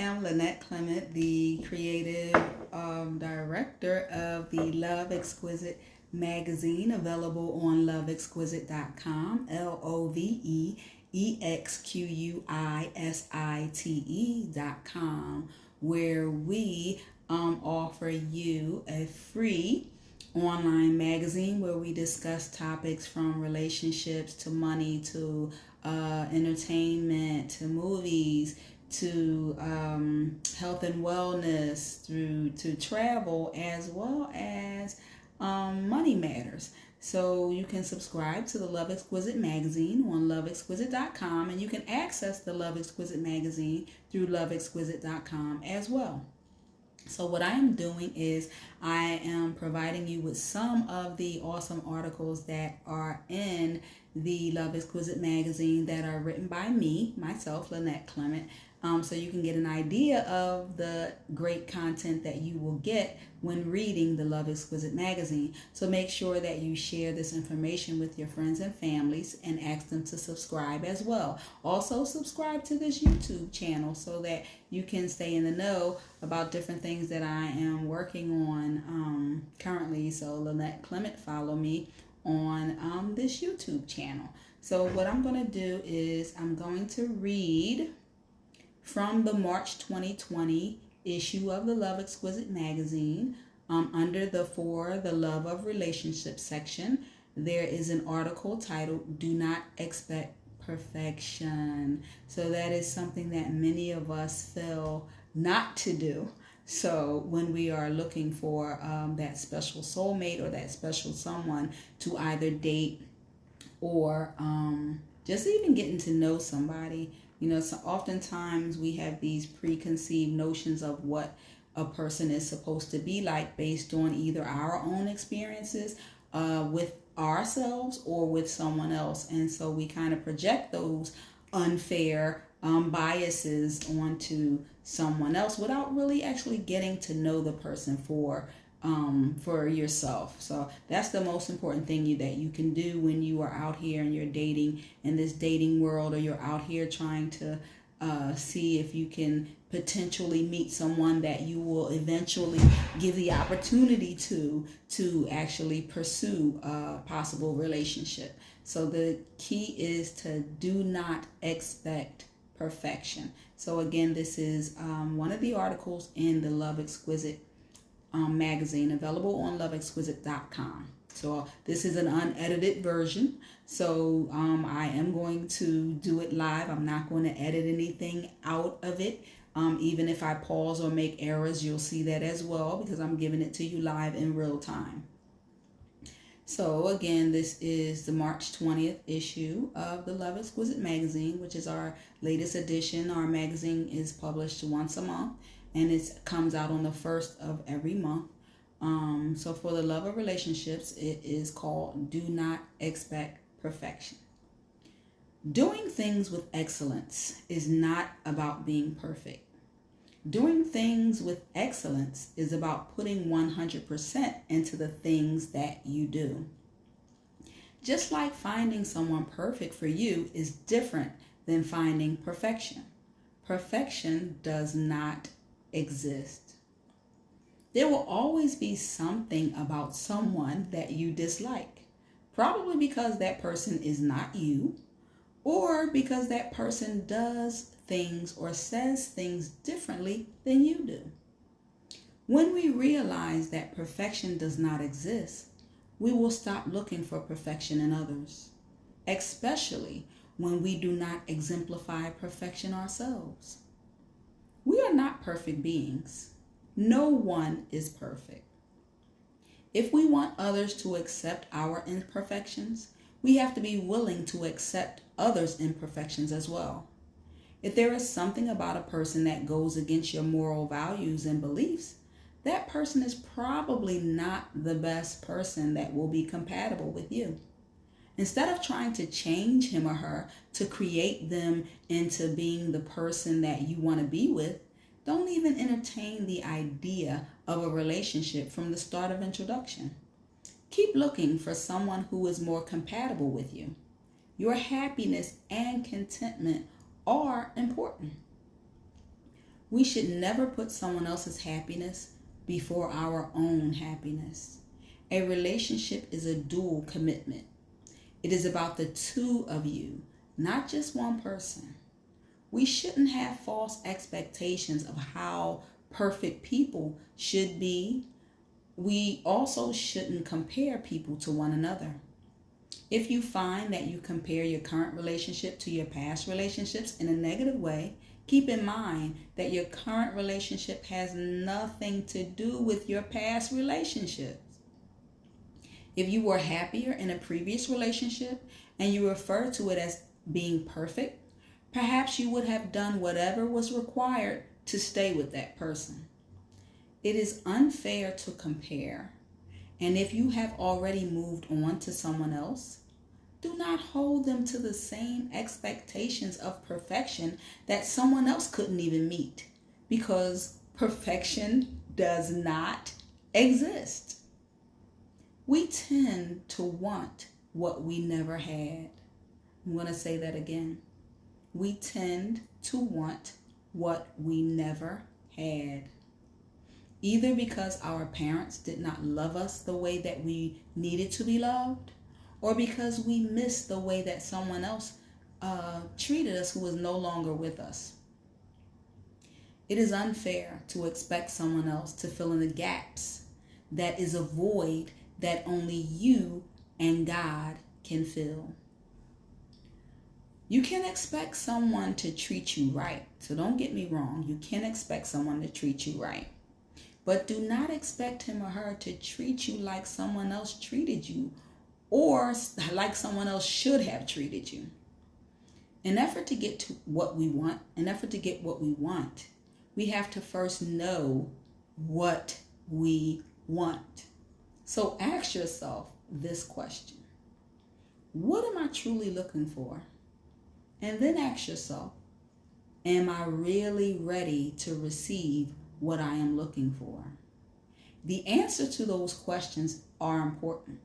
am Lynette Clement, the creative director of the Love Exquisite Magazine, available on loveexquisite.com, LoveExquisite.com, where we offer you a free online magazine where we discuss topics from relationships to money to entertainment to movies to health and wellness through to travel, as well as money matters. So you can subscribe to the Love Exquisite Magazine on loveexquisite.com, and you can access the Love Exquisite Magazine through loveexquisite.com as well. So what I am doing is I am providing you with some of the awesome articles that are in the Love Exquisite Magazine that are written by me, myself, Lynette Clement, so you can get an idea of the great content that you will get when reading the Love Exquisite Magazine. So make sure that you share this information with your friends and families and ask them to subscribe as well. Also subscribe to this YouTube channel so that you can stay in the know about different things that I am working on currently. So Lynette Clement, follow me on this YouTube channel. So what I'm going to do is I'm going to read from the March 2020 issue of the Love Exquisite Magazine. Under the For the Love of Relationships section, there is an article titled Do Not Expect Perfection. So that is something that many of us fail not to do. So when we are looking for that special soulmate or that special someone to either date or just even getting to know somebody, so oftentimes we have these preconceived notions of what a person is supposed to be like based on either our own experiences with ourselves or with someone else. And so we kind of project those unfair biases onto someone else without really actually getting to know the person for yourself. So that's the most important thing that you can do when you are out here and you're dating in this dating world, or you're out here trying to see if you can potentially meet someone that you will eventually give the opportunity to actually pursue a possible relationship. So the key is to do not expect perfection. So again, this is one of the articles in the Love Exquisite magazine, available on loveexquisite.com. So this is an unedited version. So I am going to do it live. I'm not going to edit anything out of it. Even if I pause or make errors, you'll see that as well, because I'm giving it to you live in real time. So again, this is the March 20th issue of the Love Exquisite Magazine, which is our latest edition. Our magazine is published once a month, and it comes out on the first of every month. So for the love of relationships, it is called Do Not Expect Perfection. Doing things with excellence is not about being perfect. Doing things with excellence is about putting 100% into the things that you do. Just like finding someone perfect for you is different than finding perfection. Perfection does not exist. There will always be something about someone that you dislike, probably because that person is not you, or because that person does things or says things differently than you do. When we realize that perfection does not exist, we will stop looking for perfection in others, especially when we do not exemplify perfection ourselves. We are not perfect beings. No one is perfect. If we want others to accept our imperfections, we have to be willing to accept others' imperfections as well. If there is something about a person that goes against your moral values and beliefs, that person is probably not the best person that will be compatible with you. Instead of trying to change him or her to create them into being the person that you want to be with, don't even entertain the idea of a relationship from the start of introduction. Keep looking for someone who is more compatible with you. Your happiness and contentment are important. We should never put someone else's happiness before our own happiness. A relationship is a dual commitment. It is about the two of you, not just one person. We shouldn't have false expectations of how perfect people should be. We also shouldn't compare people to one another. If you find that you compare your current relationship to your past relationships in a negative way, keep in mind that your current relationship has nothing to do with your past relationships. If you were happier in a previous relationship and you refer to it as being perfect, perhaps you would have done whatever was required to stay with that person. It is unfair to compare, and if you have already moved on to someone else, do not hold them to the same expectations of perfection that someone else couldn't even meet, because perfection does not exist. We tend to want what we never had. I'm going to say that again. We tend to want what we never had. Either because our parents did not love us the way that we needed to be loved, or because we missed the way that someone else treated us who was no longer with us. It is unfair to expect someone else to fill in the gaps. That is a void that only you and God can fill. You can expect someone to treat you right. So don't get me wrong. You can expect someone to treat you right. But do not expect him or her to treat you like someone else treated you, or like someone else should have treated you. In effort to get what we want, we have to first know what we want. So ask yourself this question: what am I truly looking for? And then ask yourself, am I really ready to receive what I am looking for? The answer to those questions are important,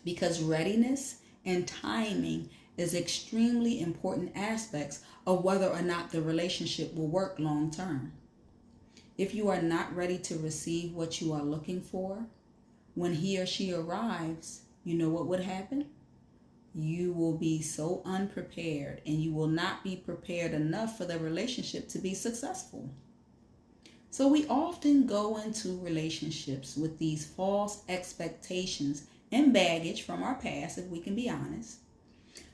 because readiness and timing is extremely important aspects of whether or not the relationship will work long term. If you are not ready to receive what you are looking for, when he or she arrives, you know what would happen? You will be so unprepared, and you will not be prepared enough for the relationship to be successful. So we often go into relationships with these false expectations and baggage from our past, if we can be honest.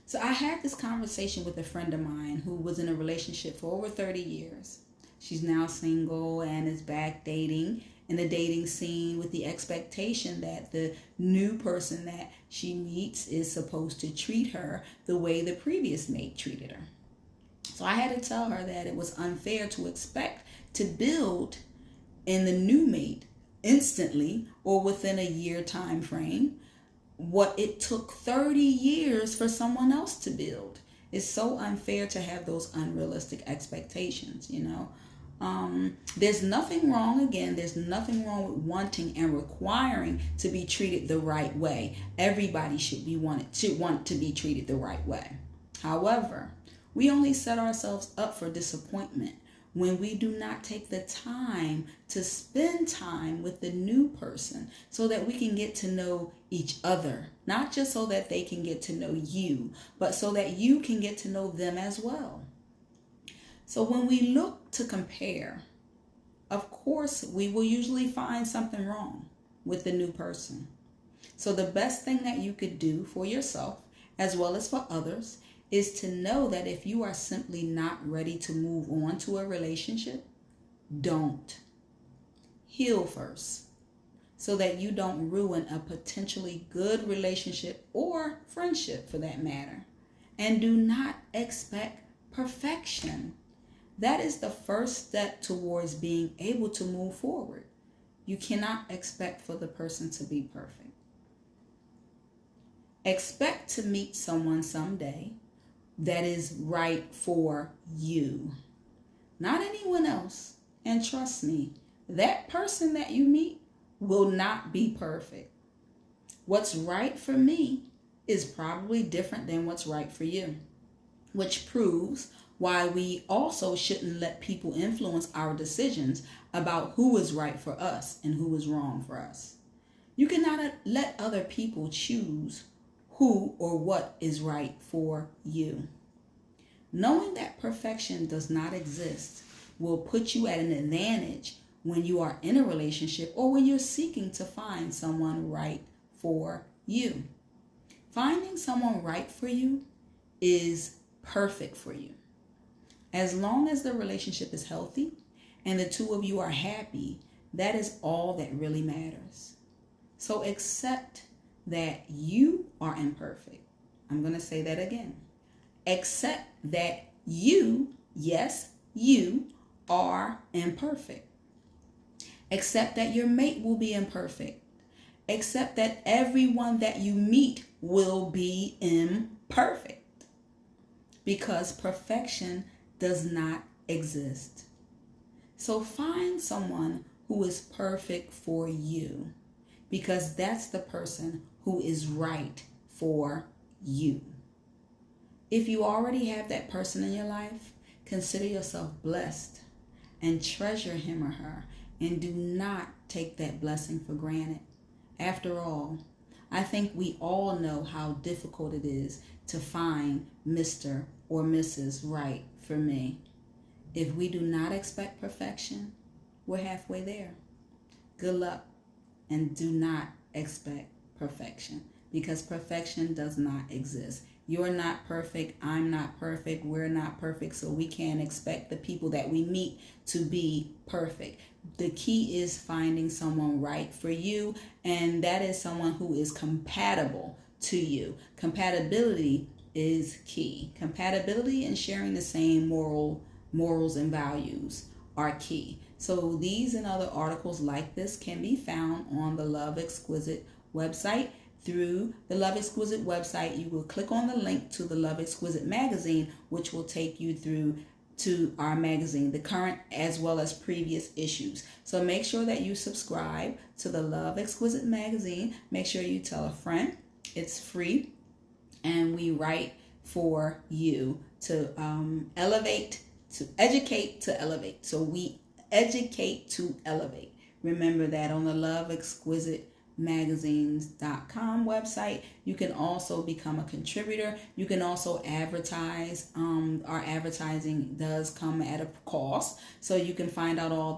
So I had this conversation with a friend of mine who was in a relationship for over 30 years. She's now single and is back dating in the dating scene with the expectation that the new person that she meets is supposed to treat her the way the previous mate treated her. So I had to tell her that it was unfair to expect to build in the new mate instantly or within a year time frame what it took 30 years for someone else to build. It's so unfair to have those unrealistic expectations, you know. There's nothing wrong with wanting and requiring to be treated the right way. Everybody should want to be treated the right way. However, we only set ourselves up for disappointment when we do not take the time to spend time with the new person so that we can get to know each other. Not just so that they can get to know you, but so that you can get to know them as well. So when we look to compare, of course, we will usually find something wrong with the new person. So the best thing that you could do for yourself, as well as for others, is to know that if you are simply not ready to move on to a relationship, don't. Heal first, so that you don't ruin a potentially good relationship or friendship for that matter. And do not expect perfection. That is the first step towards being able to move forward. You cannot expect for the person to be perfect. Expect to meet someone someday that is right for you, not anyone else. And trust me, that person that you meet will not be perfect. What's right for me is probably different than what's right for you, which proves why we also shouldn't let people influence our decisions about who is right for us and who is wrong for us. You cannot let other people choose who or what is right for you. Knowing that perfection does not exist will put you at an advantage when you are in a relationship or when you're seeking to find someone right for you. Finding someone right for you is perfect for you. As long as the relationship is healthy and the two of you are happy, that is all that really matters. So accept that you are imperfect. I'm going to say that again. Accept that you, yes, you are imperfect. Accept that your mate will be imperfect. Accept that everyone that you meet will be imperfect. Because perfection does not exist. So find someone who is perfect for you, because that's the person who is right for you. If you already have that person in your life, consider yourself blessed and treasure him or her, and do not take that blessing for granted. After all, I think we all know how difficult it is to find Mr. or Mrs. right for me. If we do not expect perfection, we're halfway there. Good luck, and do not expect perfection, because perfection does not exist. You're not perfect. I'm not perfect. We're not perfect. So we can't expect the people that we meet to be perfect. The key is finding someone right for you, and that is someone who is compatible to you. Compatibility is key. Compatibility and sharing the same morals and values are key. So these and other articles like this can be found on the Love Exquisite website. Through the Love Exquisite website, you will click on the link to the Love Exquisite Magazine, which will take you through to our magazine, the current as well as previous issues. So make sure that you subscribe to the Love Exquisite Magazine. Make sure you tell a friend. It's free, and we write for you to elevate, to educate, to elevate. So we educate to elevate. Remember that on the Love Exquisite magazines.com website. You can also become a contributor. You can also advertise. Our advertising does come at a cost, so you can find out all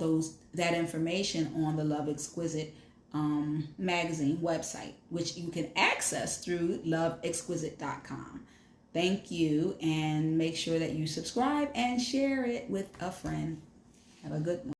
that information on the Love Exquisite magazine website, which you can access through loveexquisite.com. Thank you, and make sure that you subscribe and share it with a friend. Have a good one.